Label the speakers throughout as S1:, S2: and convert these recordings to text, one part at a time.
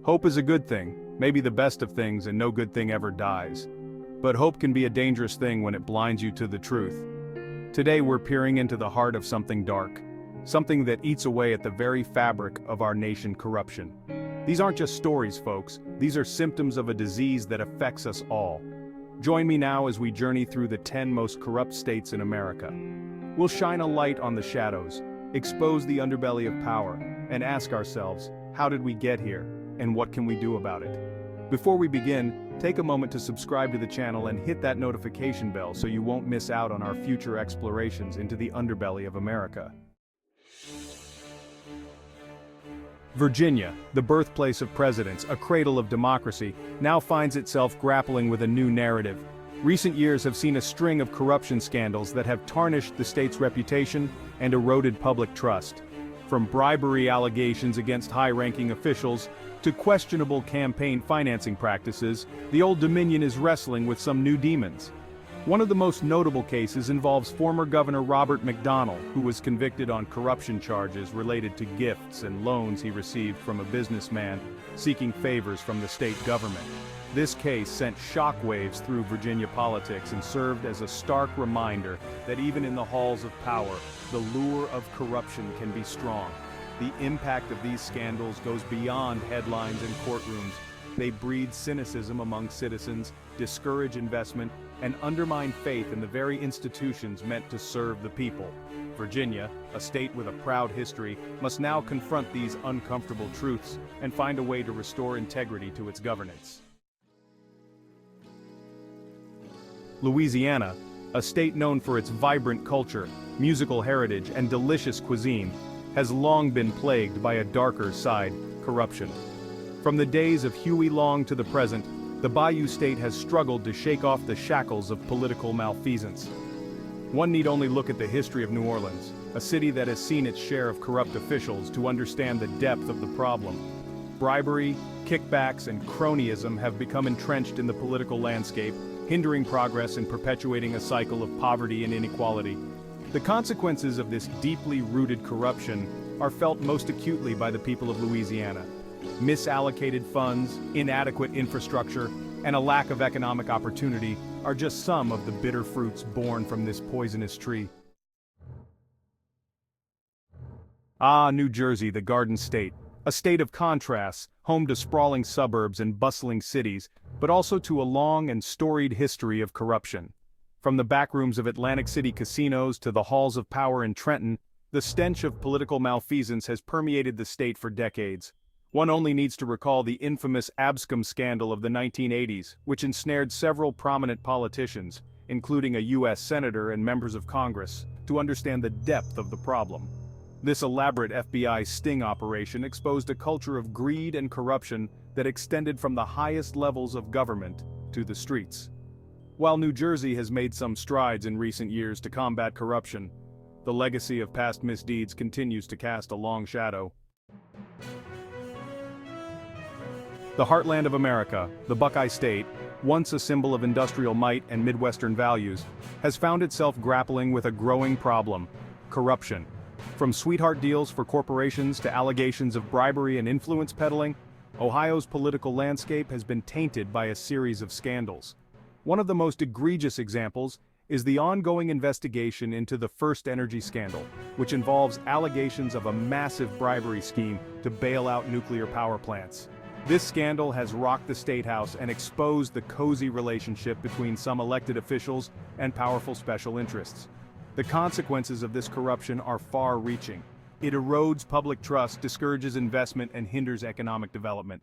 S1: Hope is a good thing, maybe the best of things, and no good thing ever dies. But hope can be a dangerous thing when it blinds you to the truth. Today we're peering into the heart of something dark. Something that eats away at the very fabric of our nation: corruption. These aren't just stories, folks. These are symptoms of a disease that affects us all. Join me now as we journey through the 10 most corrupt states in America. We'll shine a light on the shadows, expose the underbelly of power, and ask ourselves, how did we get here, and what can we do about it? Before we begin, take a moment to subscribe to the channel and hit that notification bell so you won't miss out on our future explorations into the underbelly of America. Virginia, the birthplace of presidents, a cradle of democracy, now finds itself grappling with a new narrative. Recent years have seen a string of corruption scandals that have tarnished the state's reputation and eroded public trust. From bribery allegations against high-ranking officials to questionable campaign financing practices, the Old Dominion is wrestling with some new demons. One of the most notable cases involves former Governor Robert McDonnell, who was convicted on corruption charges related to gifts and loans he received from a businessman seeking favors from the state government. This case sent shockwaves through Virginia politics and served as a stark reminder that even in the halls of power, the lure of corruption can be strong. The impact of these scandals goes beyond headlines and courtrooms. They breed cynicism among citizens, discourage investment, and undermine faith in the very institutions meant to serve the people. Virginia, a state with a proud history, must now confront these uncomfortable truths and find a way to restore integrity to its governance. Louisiana, a state known for its vibrant culture, musical heritage, and delicious cuisine, has long been plagued by a darker side: corruption. From the days of Huey Long to the present, the Bayou State has struggled to shake off the shackles of political malfeasance. One need only look at the history of New Orleans, a city that has seen its share of corrupt officials, to understand the depth of the problem. Bribery, kickbacks, and cronyism have become entrenched in the political landscape, hindering progress and perpetuating a cycle of poverty and inequality. The consequences of this deeply rooted corruption are felt most acutely by the people of Louisiana. Misallocated funds, inadequate infrastructure, and a lack of economic opportunity are just some of the bitter fruits born from this poisonous tree. New Jersey, the Garden State, a state of contrasts, home to sprawling suburbs and bustling cities, but also to a long and storied history of corruption. From the backrooms of Atlantic City casinos to the halls of power in Trenton, the stench of political malfeasance has permeated the state for decades. One only needs to recall the infamous Abscom scandal of the 1980s, which ensnared several prominent politicians, including a U.S. senator and members of Congress, to understand the depth of the problem. This elaborate FBI sting operation exposed a culture of greed and corruption that extended from the highest levels of government to the streets. While New Jersey has made some strides in recent years to combat corruption, the legacy of past misdeeds continues to cast a long shadow. The heartland of America, the Buckeye State, once a symbol of industrial might and Midwestern values, has found itself grappling with a growing problem: corruption. From sweetheart deals for corporations to allegations of bribery and influence peddling, Ohio's political landscape has been tainted by a series of scandals. One of the most egregious examples is the ongoing investigation into the First Energy scandal, which involves allegations of a massive bribery scheme to bail out nuclear power plants. This scandal has rocked the State House and exposed the cozy relationship between some elected officials and powerful special interests. The consequences of this corruption are far-reaching. It erodes public trust, discourages investment, and hinders economic development.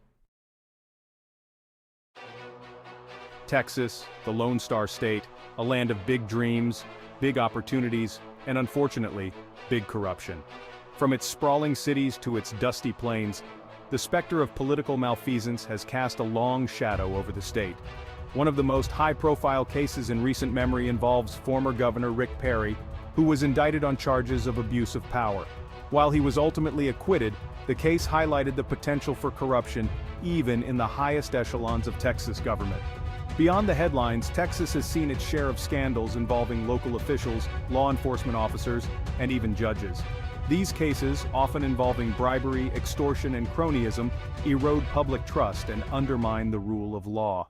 S1: Texas, the Lone Star State, a land of big dreams, big opportunities, and unfortunately, big corruption. From its sprawling cities to its dusty plains, the specter of political malfeasance has cast a long shadow over the state. One of the most high-profile cases in recent memory involves former Governor Rick Perry, who was indicted on charges of abuse of power. While he was ultimately acquitted, the case highlighted the potential for corruption even in the highest echelons of Texas government. Beyond the headlines, Texas has seen its share of scandals involving local officials, law enforcement officers, and even judges. These cases, often involving bribery, extortion, and cronyism, erode public trust and undermine the rule of law.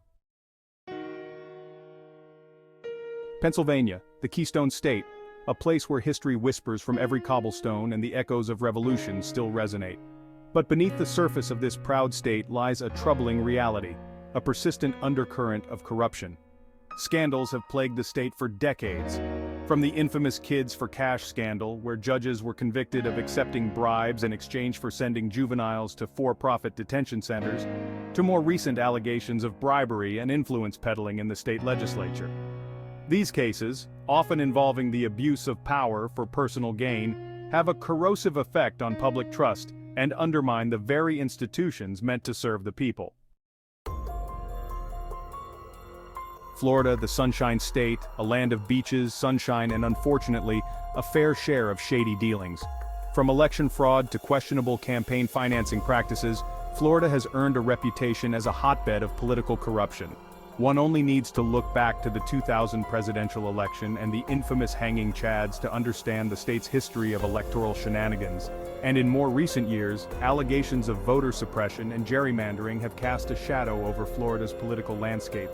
S1: Pennsylvania, the Keystone State, a place where history whispers from every cobblestone and the echoes of revolution still resonate. But beneath the surface of this proud state lies a troubling reality, a persistent undercurrent of corruption. Scandals have plagued the state for decades. From the infamous Kids for Cash scandal, where judges were convicted of accepting bribes in exchange for sending juveniles to for-profit detention centers, to more recent allegations of bribery and influence peddling in the state legislature. These cases, often involving the abuse of power for personal gain, have a corrosive effect on public trust and undermine the very institutions meant to serve the people. Florida, the Sunshine State, a land of beaches, sunshine, and unfortunately, a fair share of shady dealings. From election fraud to questionable campaign financing practices, Florida has earned a reputation as a hotbed of political corruption. One only needs to look back to the 2000 presidential election and the infamous hanging chads to understand the state's history of electoral shenanigans. And in more recent years, allegations of voter suppression and gerrymandering have cast a shadow over Florida's political landscape.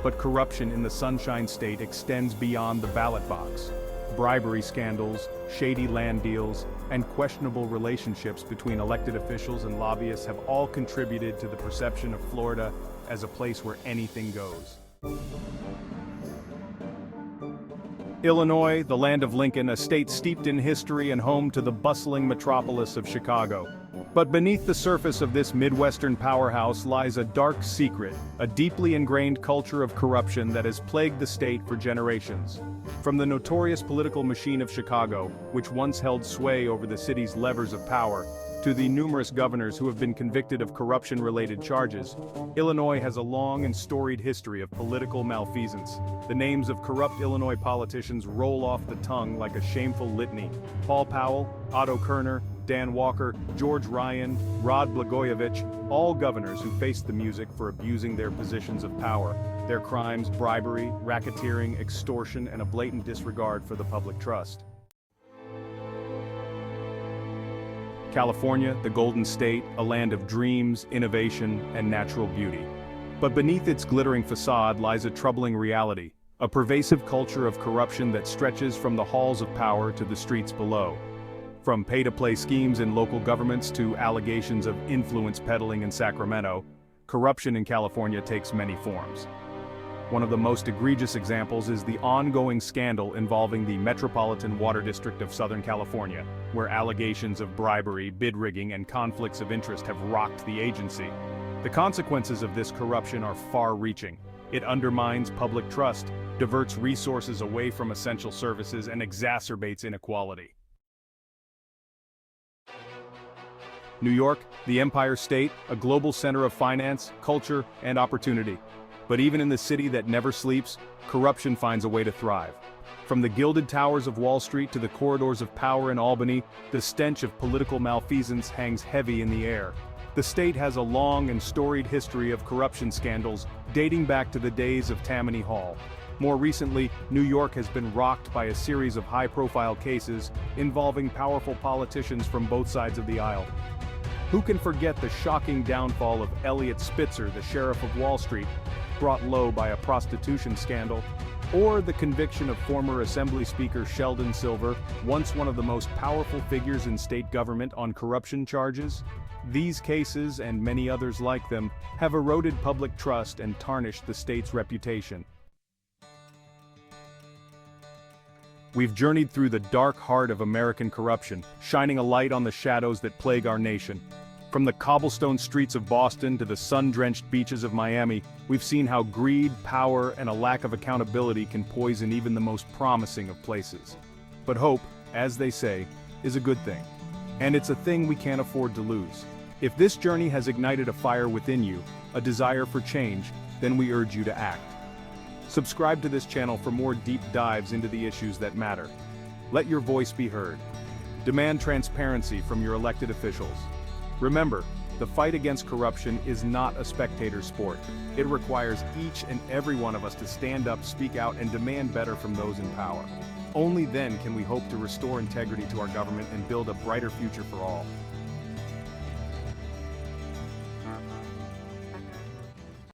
S1: But corruption in the Sunshine State extends beyond the ballot box. Bribery scandals, shady land deals, and questionable relationships between elected officials and lobbyists have all contributed to the perception of Florida as a place where anything goes. Illinois, the land of Lincoln, a state steeped in history and home to the bustling metropolis of Chicago. But beneath the surface of this Midwestern powerhouse lies a dark secret, a deeply ingrained culture of corruption that has plagued the state for generations. From the notorious political machine of Chicago, which once held sway over the city's levers of power, to the numerous governors who have been convicted of corruption-related charges, Illinois has a long and storied history of political malfeasance. The names of corrupt Illinois politicians roll off the tongue like a shameful litany. Paul Powell, Otto Kerner, Dan Walker, George Ryan, Rod Blagojevich, all governors who faced the music for abusing their positions of power. Their crimes: bribery, racketeering, extortion, and a blatant disregard for the public trust. California, the Golden State, a land of dreams, innovation, and natural beauty. But beneath its glittering facade lies a troubling reality, a pervasive culture of corruption that stretches from the halls of power to the streets below. From pay-to-play schemes in local governments to allegations of influence peddling in Sacramento, corruption in California takes many forms. One of the most egregious examples is the ongoing scandal involving the Metropolitan Water District of Southern California, where allegations of bribery, bid rigging, and conflicts of interest have rocked the agency. The consequences of this corruption are far-reaching. It undermines public trust, diverts resources away from essential services, and exacerbates inequality. New York, the Empire State, a global center of finance, culture, and opportunity. But even in the city that never sleeps, corruption finds a way to thrive. From the gilded towers of Wall Street to the corridors of power in Albany, the stench of political malfeasance hangs heavy in the air. The state has a long and storied history of corruption scandals dating back to the days of Tammany Hall. More recently, New York has been rocked by a series of high-profile cases involving powerful politicians from both sides of the aisle. Who can forget the shocking downfall of Elliot Spitzer, the sheriff of Wall Street, brought low by a prostitution scandal, or the conviction of former Assembly Speaker Sheldon Silver, once one of the most powerful figures in state government, on corruption charges? These cases, and many others like them, have eroded public trust and tarnished the state's reputation. We've journeyed through the dark heart of American corruption, shining a light on the shadows that plague our nation. From the cobblestone streets of Boston to the sun-drenched beaches of Miami, we've seen how greed, power, and a lack of accountability can poison even the most promising of places. But hope, as they say, is a good thing. And it's a thing we can't afford to lose. If this journey has ignited a fire within you, a desire for change, then we urge you to act. Subscribe to this channel for more deep dives into the issues that matter. Let your voice be heard. Demand transparency from your elected officials. Remember, The fight against corruption is not a spectator sport. It requires each and every one of us to stand up, speak out, and demand better from those in power. Only then can we hope to restore integrity to our government and build a brighter future for all.